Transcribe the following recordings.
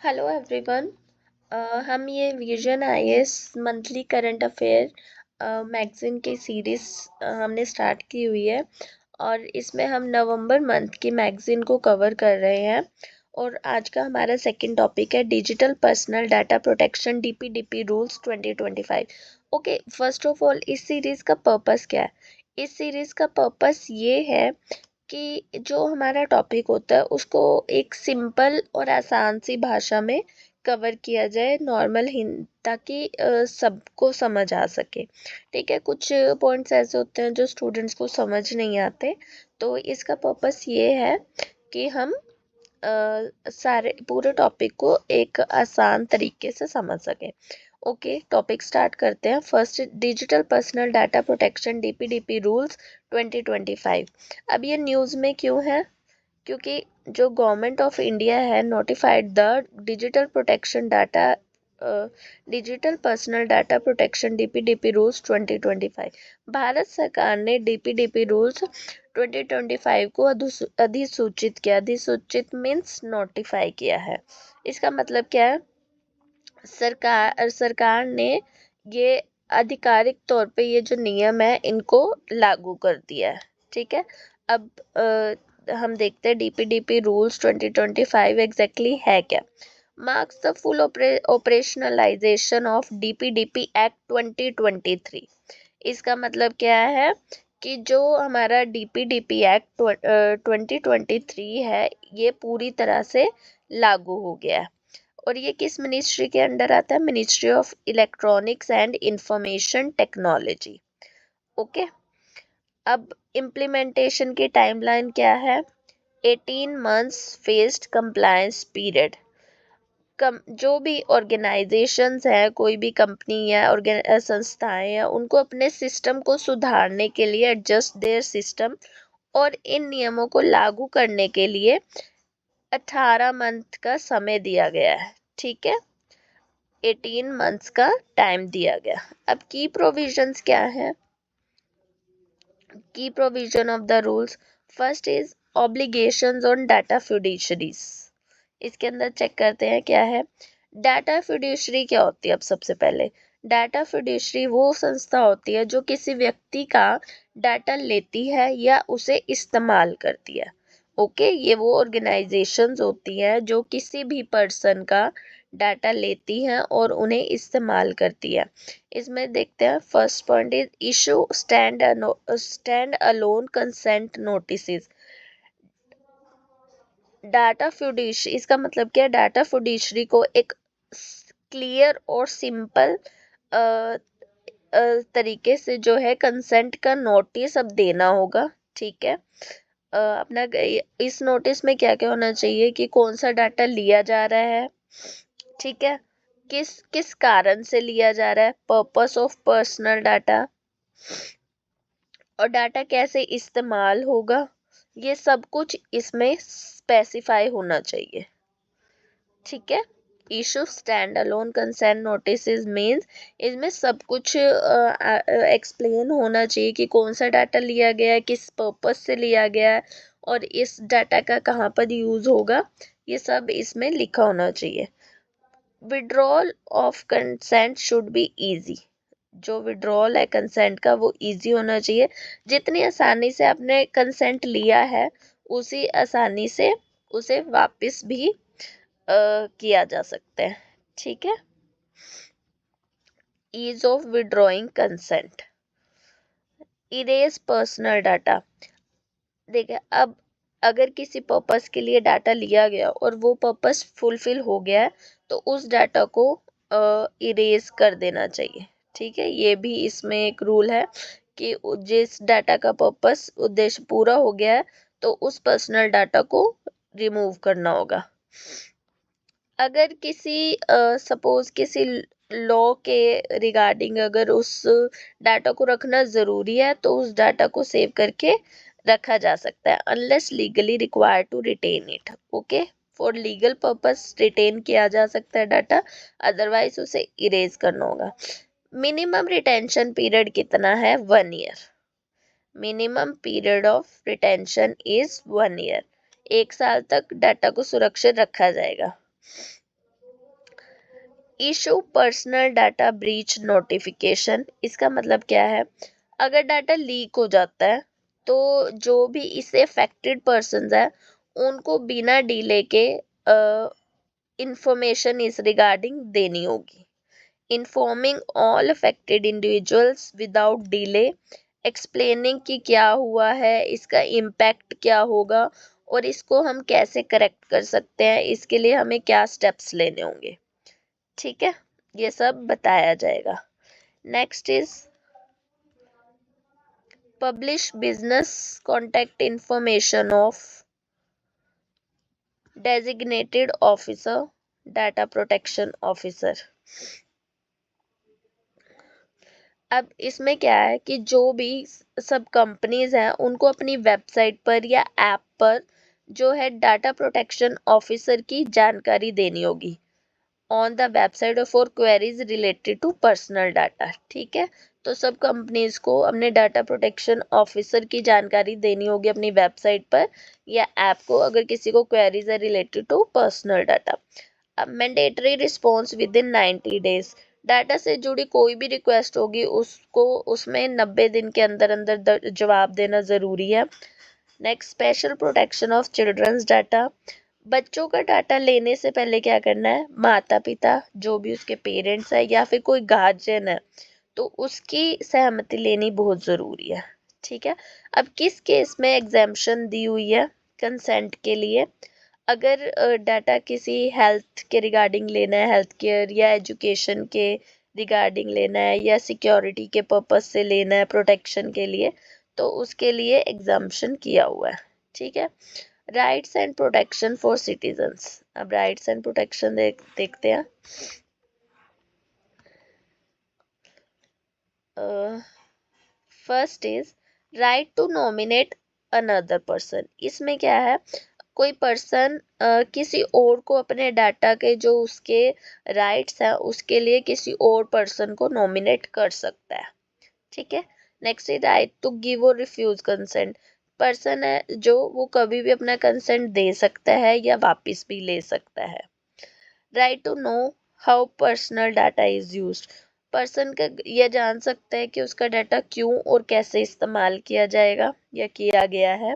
Hello everyone. हम ये vision IAS monthly current affair magazine की सीरीज हमने स्टार्ट की हुई है और इसमें हम नवंबर मंथ की मैगजीन को कवर कर रहे हैं। और आज का हमारा सेकंड टॉपिक है digital personal data protection DPDP rules 2025। Okay, first of all इस सीरीज का पर्पस क्या है? इस सीरीज का पर्पस ये है कि जो हमारा टॉपिक होता है उसको एक सिंपल और आसान सी भाषा में कवर किया जाए, नॉर्मल हिंदी, ताकि सबको समझ आ सके। ठीक है, कुछ पॉइंट्स ऐसे होते हैं जो स्टूडेंट्स को समझ नहीं आते, तो इसका पर्पस ये है कि हम सारे पूरे टॉपिक को एक आसान तरीके से समझ सकें। ओके, टॉपिक स्टार्ट करते हैं। First, digital personal data protection DPDP rules 2025। अब ये न्यूज़ में क्यों है? क्योंकि जो गवर्नमेंट ऑफ इंडिया है notified the digital protection data digital personal data protection DPDP rules 2025। Bharat सरकार ने डीपीडीपी रूल्स 2025 को अधिसूचित किया। अधिसूचित मीन्स नोटिफाई किया है। इसका मतलब क्या है? सरकार ने ये आधिकारिक तौर पे ये जो नियम है इनको लागू कर दिया है। ठीक है, अब हम देखते हैं डीपीडीपी रूल्स 2025 एग्जैक्टली है क्या। Marks the full operationalisation of DPDP act 2023। इसका मतलब क्या है कि जो हमारा डीपीडीपी एक्ट 2023 है ये पूरी तरह से लागू हो गया है। और ये किस मिनिस्ट्री के अंडर आता है? Ministry of electronics and information technology. Okay, अब इम्प्लीमेंटेशन की टाइमलाइन क्या है? 18 मंथ्स फेस्ड कंप्लायंस पीरियड। जो भी ऑर्गेनाइजेशंस है, कोई भी कंपनी या संस्थाएं या उनको अपने सिस्टम को सुधारने के लिए, एडजस्ट देयर सिस्टम और इन नियमों को लागू करने के लिए 18 मंथ का समय दिया गया है। ठीक है, 18 मंथ्स का टाइम दिया गया। अब की प्रोविजंस क्या है? Key provision of the rules, first is obligations on data fiduciaries. इसके अंदर चेक करते हैं क्या है। डाटा फिड्यूशरी क्या होती है? अब सबसे पहले, डाटा फिड्यूशरी वो संस्था होती है जो किसी व्यक्ति का डाटा लेती है या उसे इस्तेमाल करती है। ओके, ये वो ऑर्गेनाइजेशंस होती हैं जो किसी भी पर्सन का डाटा लेती हैं और उन्हें इस्तेमाल करती है। इसमें देखते हैं, first point is issue stand alone consent notices. Data fiduciary, इसका मतलब क्या है? डाटा फिड्यूशरी को एक क्लियर और सिंपल तरीके से जो है कंसेंट का नोटिस अब देना होगा। ठीक है, अपना इस नोटिस में क्या क्या होना चाहिए कि कौन सा डाटा लिया जा रहा है। ठीक है, किस किस कारण से लिया जा रहा है, पर्पस ऑफ पर्सनल डाटा, और डाटा कैसे इस्तेमाल होगा, ये सब कुछ इसमें स्पेसिफाई होना चाहिए। ठीक है, issue stand alone consent notice means इसमें सब कुछ एक्सप्लेन होना चाहिए कि कौन सा डाटा लिया गया है, किस पर्पस से लिया गया है और इस डाटा का कहाँ पर यूज होगा, ये सब इसमें लिखा होना चाहिए। Withdrawal of consent should be easy. जो विड्रॉल है कंसेंट का वो इजी होना चाहिए। जितनी आसानी से आपने कंसेंट लिया है उसी आसानी से उसे वापस भी किया जा सकता है। ठीक है, ease of withdrawing consent, erase personal data. देखिए, अब अगर किसी पर्पस के लिए डाटा लिया गया और वो पर्पस फुलफिल हो गया है तो उस डाटा को इरेज कर देना चाहिए। ठीक है, ये भी इसमें एक रूल है कि जिस डाटा का पर्पस उद्देश्य पूरा हो गया है तो उस पर्सनल डाटा को रिमूव करना होगा। अगर किसी सपोज किसी लॉ के रिगार्डिंग अगर उस डाटा को रखना ज़रूरी है तो उस डाटा को सेव करके रखा जा सकता है, unless legally required to retain it. Okay, for legal purpose retain किया जा सकता है डाटा, अदरवाइज उसे इरेज करना होगा। मिनिमम रिटेंशन पीरियड कितना है? 1 year. Minimum period of retention is 1 year. 1 साल तक डाटा को सुरक्षित रखा जाएगा। Issue personal data breach notification. इसका मतलब क्या है, अगर डाटा लीक हो जाता है तो जो भी इससे अफेक्टेड पर्सन्स है उनको बिना डिले के इंफॉर्मेशन इस रिगार्डिंग देनी होगी। Informing all affected individuals without delay, explaining कि क्या हुआ है, इसका इम्पैक्ट क्या होगा और इसको हम कैसे करेक्ट कर सकते हैं, इसके लिए हमें क्या स्टेप्स लेने होंगे। ठीक है, ये सब बताया जाएगा। Next is publish business contact information of designated officer, data protection officer. अब इसमें क्या है कि जो भी सब कंपनीज हैं उनको अपनी वेबसाइट पर या ऐप पर जो है डाटा प्रोटेक्शन ऑफिसर की जानकारी देनी होगी on the website for queries related to personal data. ठीक है, तो सब कंपनीज को अपने डाटा प्रोटेक्शन ऑफिसर की जानकारी देनी होगी अपनी वेबसाइट पर या ऐप को अगर किसी को क्वेरीज है रिलेटेड टू पर्सनल डाटा। अब mandatory response with in 90 days, data से जुड़ी कोई भी रिक्वेस्ट होगी उसको उसमें 90 दिन के अंदर अंदर जवाब देना ज़रूरी है। Next, special protection of children's data. बच्चों का डाटा लेने से पहले क्या करना है, माता पिता जो भी उसके पेरेंट्स है या फिर कोई गार्जियन है तो उसकी सहमति लेनी बहुत ज़रूरी है। ठीक है, अब किस केस में एग्जेम्पशन दी हुई है कंसेंट के लिए, अगर डाटा किसी हेल्थ के रिगार्डिंग लेना है, हेल्थ केयर या एजुकेशन के रिगार्डिंग लेना है या सिक्योरिटी के पर्पस से लेना है प्रोटेक्शन के लिए, तो उसके लिए एग्जाम्पशन किया हुआ है। ठीक है, rights and protection for citizens. अब राइट्स एंड प्रोटेक्शन देखते हैं। First is right to nominate another person. इसमें क्या है, कोई पर्सन किसी और को अपने डाटा के जो उसके राइट्स हैं उसके लिए किसी और पर्सन को नॉमिनेट कर सकता है। ठीक है, next is right to give और रिफ्यूज कंसेंट। पर्सन है जो वो कभी भी अपना कंसेंट दे सकता है या वापस भी ले सकता है। Right to know how personal data is used. Person का यह जान सकता है कि उसका डाटा क्यों और कैसे इस्तेमाल किया जाएगा या किया गया है।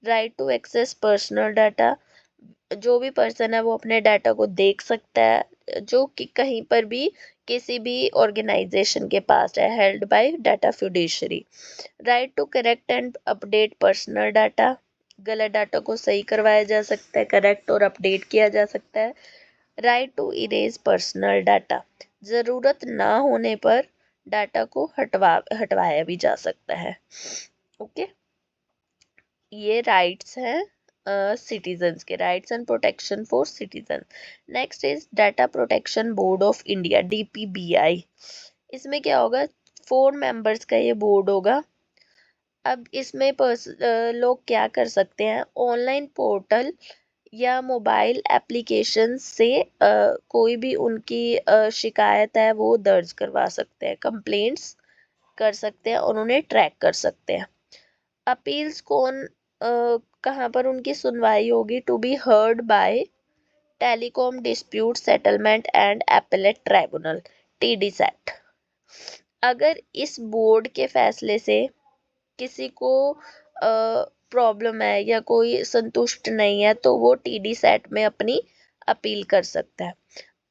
Right to access personal data, जो भी पर्सन है वो अपने डाटा को देख सकता है जो कि कहीं पर भी किसी भी ऑर्गेनाइजेशन के पास है, held by data fiduciary. Right to correct and update personal data, गलत डाटा को सही करवाया जा सकता है, करेक्ट और अपडेट किया जा सकता है। Right to erase personal data, ज़रूरत ना होने पर डाटा को हटवाया भी जा सकता है। ओके, ये राइट्स हैं सिटीजन्स के, rights and protection for citizen. Next is data protection board of India, DPBI। इसमें क्या होगा, 4 मेंबर्स का ये बोर्ड होगा। अब इसमें लोग क्या कर सकते हैं, ऑनलाइन पोर्टल या मोबाइल एप्लीकेशन से कोई भी उनकी शिकायत है वो दर्ज करवा सकते हैं, कंप्लेंट्स कर सकते हैं और उन्हें ट्रैक कर सकते हैं। अपील्स कहाँ पर उनकी सुनवाई होगी, to be heard by telecom dispute settlement and appellate tribunal, TDSAT। अगर इस बोर्ड के फैसले से किसी को प्रॉब्लम है या कोई संतुष्ट नहीं है तो वो TDSAT में अपनी अपील कर सकता है।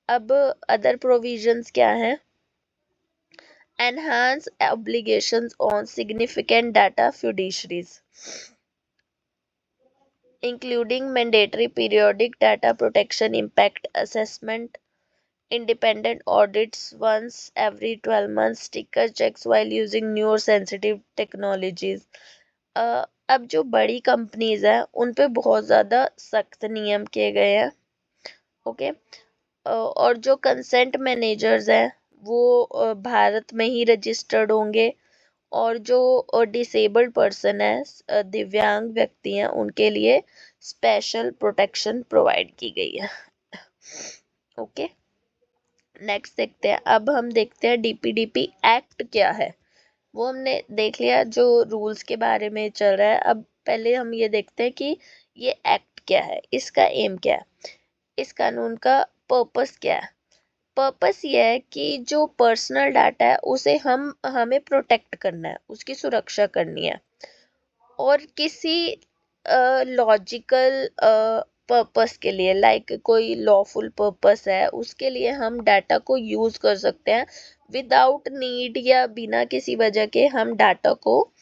अब अदर प्रोविजंस क्या हैं, enhance obligations on significant data fiduciaries including mandatory periodic data protection impact assessment, independent audits once every 12 months, sticker checks while using new or sensitive technologies। अब जो बड़ी कंपनीज हैं उन पे बहुत ज़्यादा सख्त नियम किए गए हैं। ओके, और जो कंसेंट मैनेजर्स हैं वो भारत में ही रजिस्टर्ड होंगे और जो डिसेबल्ड पर्सन है, दिव्यांग व्यक्ति हैं, उनके लिए स्पेशल प्रोटेक्शन प्रोवाइड की गई है। ओके, नेक्स्ट देखते हैं। अब हम देखते हैं DPDP एक्ट क्या है। वो हमने देख लिया जो रूल्स के बारे में चल रहा है। अब पहले हम ये देखते हैं कि ये एक्ट क्या है, इसका एम क्या है, इस कानून का पर्पस क्या है। पर्पस ये है कि जो पर्सनल डाटा है उसे हमें प्रोटेक्ट करना है, उसकी सुरक्षा करनी है, और किसी लॉजिकल पर्पस के लिए, लाइक कोई लॉफुल पर्पस है, उसके लिए हम डाटा को यूज कर सकते हैं विदाउट नीड, या बिना किसी वजह के हम डाटा को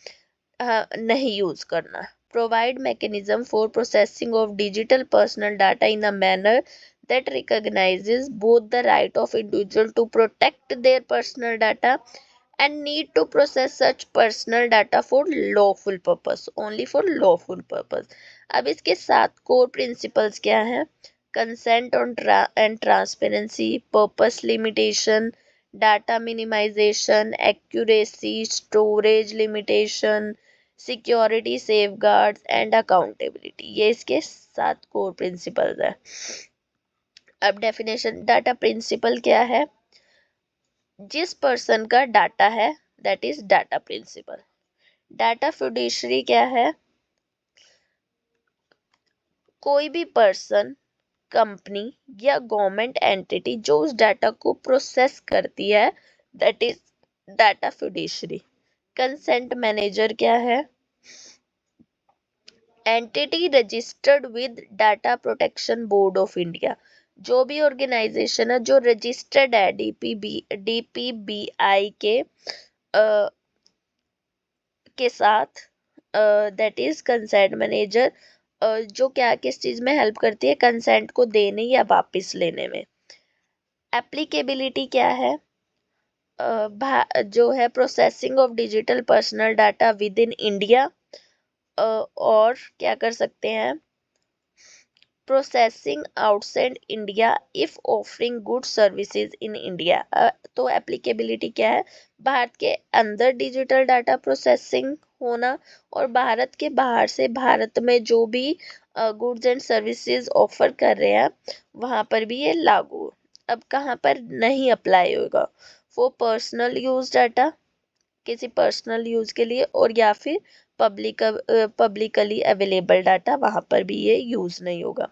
नहीं यूज करना. Provide mechanism for processing of digital personal data in a manner that recognizes both the right of individual to protect their personal data and need to process such personal data for lawful purpose, only for lawful purpose. अब इसके 7 core principles क्या हैं? Consent on and transparency, purpose limitation, data minimization, accuracy, storage limitation, security safeguards and accountability. ये इसके 7 core principles है. अब definition. Data principal क्या है? जिस पर्सन का डाटा है that is data principal. Data fiduciary क्या है? कोई भी पर्सन, कंपनी या गवर्नमेंट एंटिटी जो उस डाटा को प्रोसेस करती है, that is data fiduciary. Consent manager क्या है? Entity registered with data protection board of India. जो भी ऑर्गेनाइजेशन है जो रजिस्टर्ड है डीपीबीआई के साथ, दैट इज कंसेंट मैनेजर. जो क्या किस चीज में हेल्प करती है? कंसेंट को देने या वापस लेने में. एप्लीकेबिलिटी क्या है? जो है processing of digital personal data with in India, और क्या कर सकते हैं? Processing outside India if offering good services in India. तो एप्लीकेबिलिटी क्या है? भारत के अंदर डिजिटल डाटा प्रोसेसिंग होना, और भारत के बाहर से भारत में जो भी गुड्स एंड सर्विसेज ऑफर कर रहे हैं वहाँ पर भी ये लागू. अब कहाँ पर नहीं अप्लाई होगा? फॉर पर्सनल यूज डाटा, किसी पर्सनल यूज के लिए, और या फिर पब्लिकली अवेलेबल डाटा, वहां पर भी ये यूज नहीं होगा.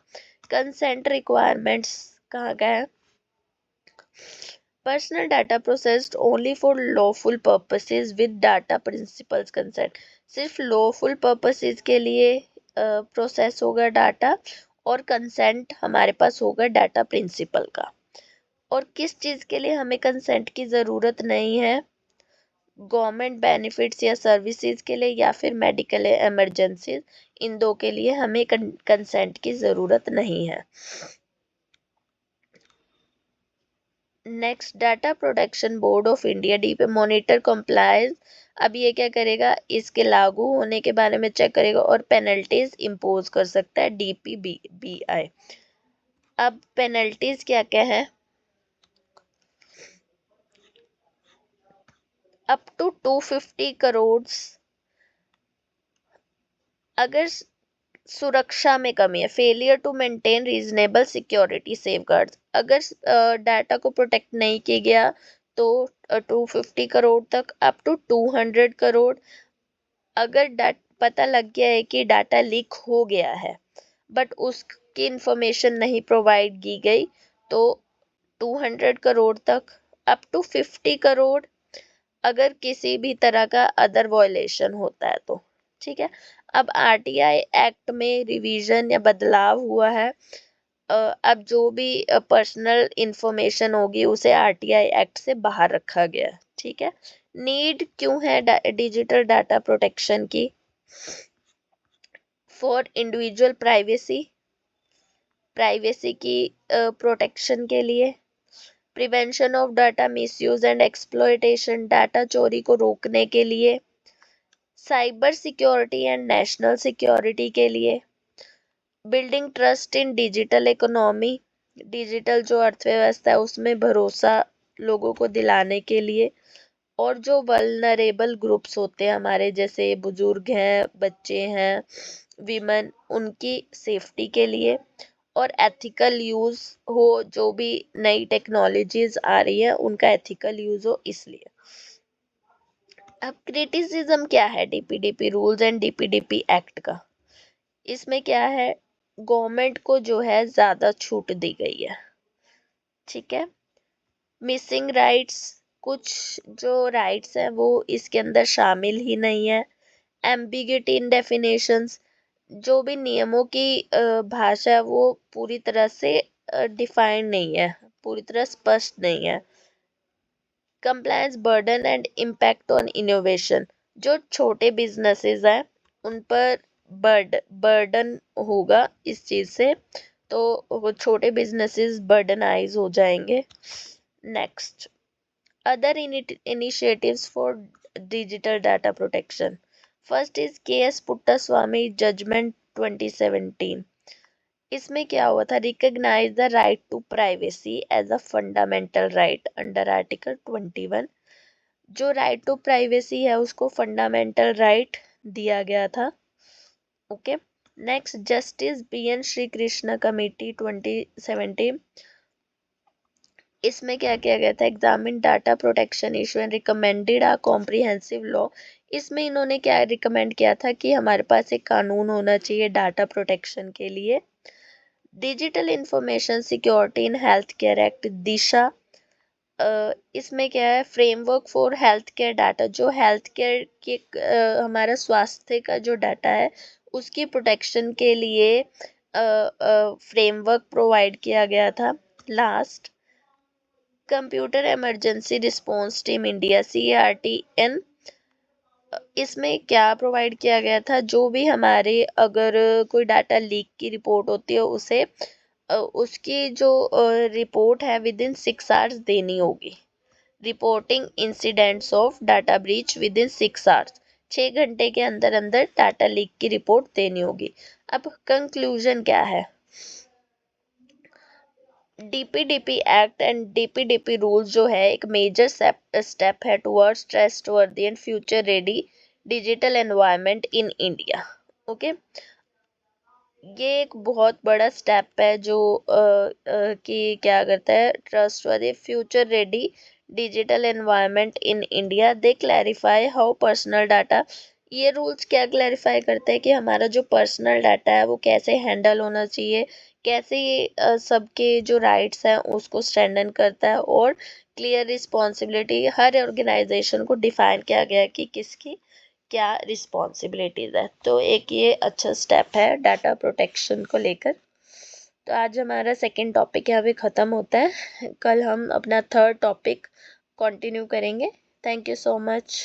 कंसेंट रिक्वायरमेंट्स कहाँ का है? Personal data processed only for lawful purposes with data principles consent. सिर्फ लॉफुल पर्पसेस के लिए प्रोसेस होगा डाटा, और कंसेंट हमारे पास होगा डाटा प्रिंसिपल का. और किस चीज के लिए हमें कंसेंट की जरूरत नहीं है? गवर्नमेंट बेनिफिट्स या सर्विसेज के लिए, या फिर मेडिकल इमरजेंसीज, इन दो के लिए हमें कंसेंट की ज़रूरत नहीं है. Next, data protection board of India DP monitor compliance. अब ये क्या करेगा? इसके लागू होने के बारे में चेक करेगा और पेनल्टीज इम्पोज कर सकता है डीपीबीआई. अब पेनल्टीज क्या क्या है? अप टू 250 करोड़ अगर सुरक्षा में कमी है. Failure to maintain reasonable security safeguards. अगर डाटा को प्रोटेक्ट नहीं किया गया तो 250 करोड़ तक, अप टू 200 करोड़. अगर पता लग गया है कि डाटा लीक हो गया है बट उसकी इंफॉर्मेशन नहीं प्रोवाइड की गई, तो 200 करोड़ तक. अप टू 50 करोड़ अगर किसी भी तरह का अदर वायलेशन होता है तो. ठीक है. अब आरटीआई एक्ट में रिवीजन या बदलाव हुआ है. अब जो भी पर्सनल इंफॉर्मेशन होगी उसे आरटीआई एक्ट से बाहर रखा गया. ठीक है. नीड क्यों है डिजिटल डाटा प्रोटेक्शन की? फॉर इंडिविजुअल प्राइवेसी की प्रोटेक्शन के लिए. Prevention of data misuse and exploitation, data चोरी को रोकने के लिए. Cyber security and national security के लिए. Building trust in digital economy, digital जो अर्थव्यवस्था है उसमें भरोसा लोगों को दिलाने के लिए. और जो वल्नरेबल ग्रुप्स होते हैं हमारे, जैसे बुजुर्ग हैं, बच्चे हैं, विमेन, उनकी सेफ्टी के लिए. और एथिकल यूज हो, जो भी नई टेक्नोलॉजीज आ रही है उनका एथिकल यूज हो, इसलिए. अब क्रिटिसिज्म क्या है DPDP rules and DPDP act का? इसमें क्या है? गवर्नमेंट को जो है ज्यादा छूट दी गई है. ठीक है. मिसिंग राइट्स, कुछ जो राइट्स हैं वो इसके अंदर शामिल ही नहीं है। एम्बिगिटी इन डेफिनेशंस, जो भी नियमों की भाषा है वो पूरी तरह से डिफाइंड नहीं है, पूरी तरह स्पष्ट नहीं है। Compliance burden and impact on innovation, जो छोटे बिजनेसेस हैं उन पर बर्डन होगा इस चीज से, तो वो छोटे बिजनेसेस बर्डनाइज हो जाएंगे। Next, other initiatives for digital data protection. First is KS Puttaswamy Judgment 2017. इसमें क्या हुआ था? Recognise the right to privacy as a fundamental right under article 21। जो राइट टू प्राइवेसी है उसको फंडामेंटल राइट दिया गया था। Okay. Next, justice BN Shri Krishna committee 2017। इसमें क्या किया गया था? Examine data protection issue and recommended a comprehensive law. इसमें इन्होंने क्या रिकमेंड किया था कि हमारे पास एक कानून होना चाहिए डाटा प्रोटेक्शन के लिए। Digital information security in health care act DISHA, इसमें क्या है? Framework for health care data, जो हेल्थ केयर के हमारा स्वास्थ्य का जो डाटा है उसकी प्रोटेक्शन के लिए फ्रेमवर्क प्रोवाइड किया गया था। Last, computer emergency response team India CERTN, इसमें क्या प्रोवाइड किया गया था? जो भी हमारे अगर कोई डाटा लीक की रिपोर्ट होती है उसे उसकी जो रिपोर्ट है विद इन 6 आवर्स देनी होगी। Reporting incidents of data breach with in 6 hours, 6 घंटे के अंदर अंदर डाटा लीक की रिपोर्ट देनी होगी। अब कंक्लूजन क्या है? DPDP act and DPDP rules जो है एक मेजर स्टेप है towards trustworthy and future ready digital environment in India. Okay, ये एक बहुत बड़ा स्टेप है जो कि क्या करता है? Trustworthy future ready digital environment in India. They clarify how personal data, ये रूल्स क्या क्लैरिफाई करते हैं कि हमारा जो पर्सनल डाटा है वो कैसे हैंडल होना चाहिए, कैसे ये सबके जो राइट्स हैं उसको स्ट्रेंथन करता है, और क्लियर रिस्पॉन्सिबिलिटी, हर ऑर्गेनाइजेशन को डिफाइन किया गया है कि किसकी क्या रिस्पॉन्सिबिलिटीज है। तो एक ये अच्छा स्टेप है डाटा प्रोटेक्शन को लेकर। तो आज हमारा सेकंड टॉपिक यहाँ पे ख़त्म होता है। कल हम अपना थर्ड टॉपिक कंटिन्यू करेंगे। Thank you so much.